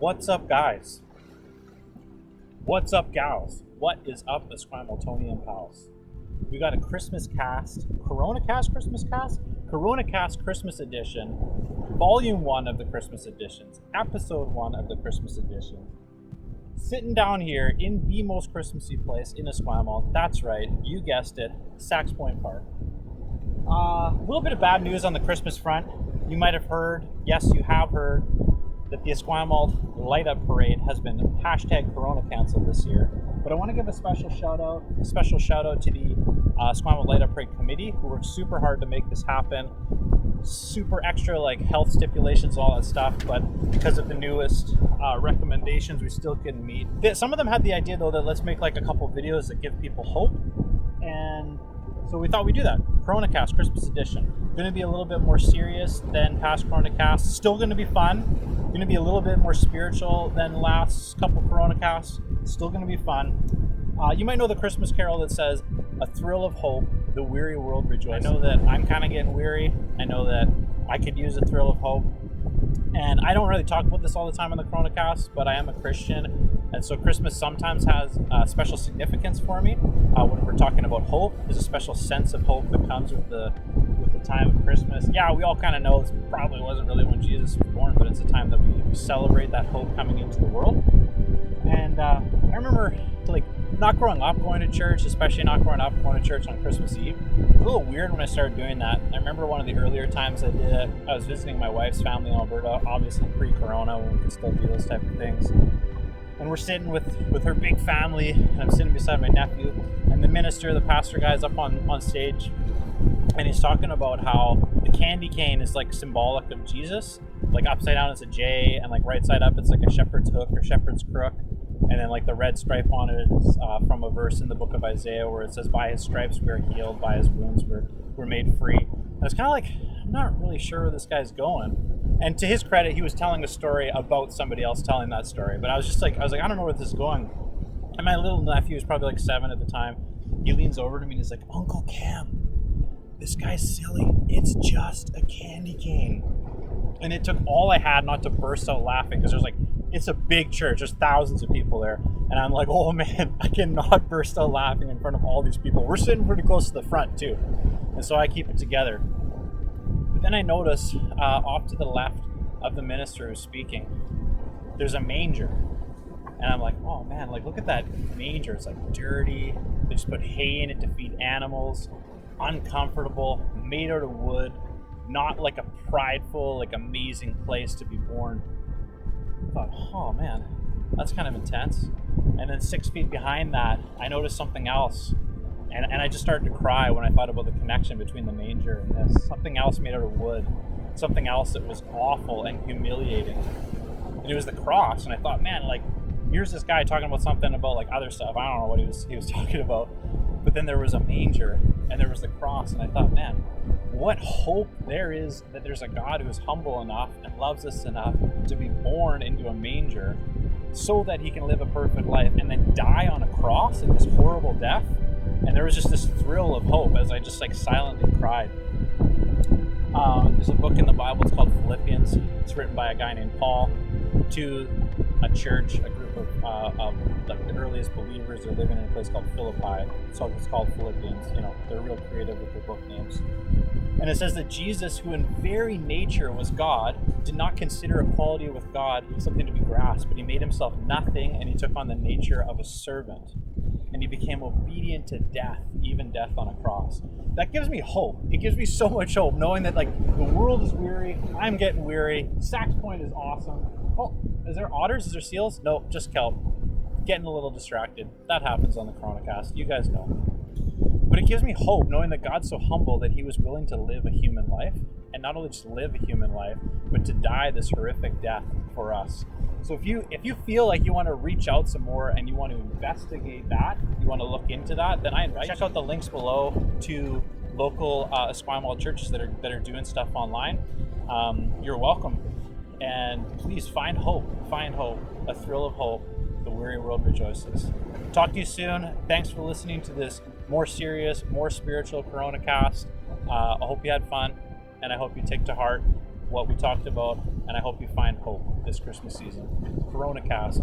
What's up, guys? What's up, gals? What is up, Esquimmaltonian pals? We got a Christmas cast, Corona Cast Christmas cast? Corona Cast Christmas edition, volume 1 of the Christmas editions, episode 1 of the Christmas edition. Sitting down here in the most Christmassy place in Esquimalt, that's right, you guessed it, Sax Point Park. A little bit of bad news on the Christmas front. You might have heard, yes, you have heard, that the Esquimalt Light Up Parade has been hashtag Corona canceled this year. But I want to give a special shout out to the Esquimalt Light Up Parade committee, who worked super hard to make this happen. Super extra health stipulations, all that stuff, but because of the newest recommendations, we still couldn't meet. Some of them had the idea though that let's make a couple videos that give people hope, and so we thought we'd do that. Corona Cast Christmas edition. Going to be a little bit more serious than past Corona Casts. Still going to be fun. Going to be a little bit more spiritual than the last couple Corona Casts. Still going to be fun. You might know the Christmas carol that says, "A thrill of hope, the weary world rejoices." I know that I'm kind of getting weary. I know that I could use a thrill of hope. And I don't really talk about this all the time on the Corona Cast, but I am a Christian. And so Christmas sometimes has special significance for me. When we're talking about hope, there's a special sense of hope that comes with the time of Christmas. Yeah, we all kind of know this probably wasn't really when Jesus was born, but it's a time that we celebrate that hope coming into the world. And I remember not growing up going to church, especially not growing up going to church on Christmas Eve. It was a little weird when I started doing that. I remember one of the earlier times I did it, I was visiting my wife's family in Alberta, obviously pre-corona when we could still do those type of things. And we're sitting with her big family, and I'm sitting beside my nephew, and the minister, the pastor guy, is up on stage, and he's talking about how the candy cane is symbolic of Jesus. Upside down it's a J, and right side up it's a shepherd's hook or shepherd's crook. And then the red stripe on it is from a verse in the book of Isaiah where it says, "By his stripes we are healed, by his wounds we're made free." And it's kind of I'm not really sure where this guy's going. And to his credit, he was telling a story about somebody else telling that story. But I was just I don't know where this is going. And my little nephew was probably 7 at the time. He leans over to me and he's like, "Uncle Cam, this guy's silly. It's just a candy cane." And it took all I had not to burst out laughing, because it's a big church. There's thousands of people there. And I'm like, oh man, I cannot burst out laughing in front of all these people. We're sitting pretty close to the front too. And so I keep it together. But then I notice off to the left of the minister who's speaking, there's a manger. And I'm like, oh man, look at that manger. It's dirty. They just put hay in it to feed animals. Uncomfortable, made out of wood. Not a prideful, amazing place to be born. I thought, oh man, that's kind of intense. And then 6 feet behind that, I noticed something else. And I just started to cry when I thought about the connection between the manger and this. Something else made out of wood. Something else that was awful and humiliating. And it was the cross. And I thought, man, here's this guy talking about something about other stuff. I don't know what he was talking about. But then there was a manger and there was the cross. And I thought, man, what hope there is that there's a God who is humble enough and loves us enough to be born into a manger so that he can live a perfect life and then die on a cross in this horrible death. And there was just this thrill of hope as I just silently cried. There's a book in the Bible, it's called Philippians. It's written by a guy named Paul to a church, a group of the earliest believers. They're living in a place called Philippi. So it's called Philippians. They're real creative with their book names. And it says that Jesus, who in very nature was God, did not consider equality with God something to be grasped, but he made himself nothing, and he took on the nature of a servant. And he became obedient to death, even death on a cross. That gives me hope. It gives me so much hope, knowing that the world is weary, I'm getting weary, Sax Point is awesome. Oh, is there otters? Is there seals? No, just kelp. Getting a little distracted. That happens on the Corona Cast. You guys know. But it gives me hope, knowing that God's so humble that he was willing to live a human life, and not only just live a human life, but to die this horrific death for us. So if you feel like you want to reach out some more and you want to investigate that, you want to look into that, then I invite you to check out the links below to local Esquimalt churches that are doing stuff online. You're welcome. And please find hope, a thrill of hope. The weary world rejoices. Talk to you soon. Thanks for listening to this more serious, more spiritual Corona Cast. I hope you had fun, and I hope you take to heart what we talked about and I hope you find hope this Christmas season. Corona Cast.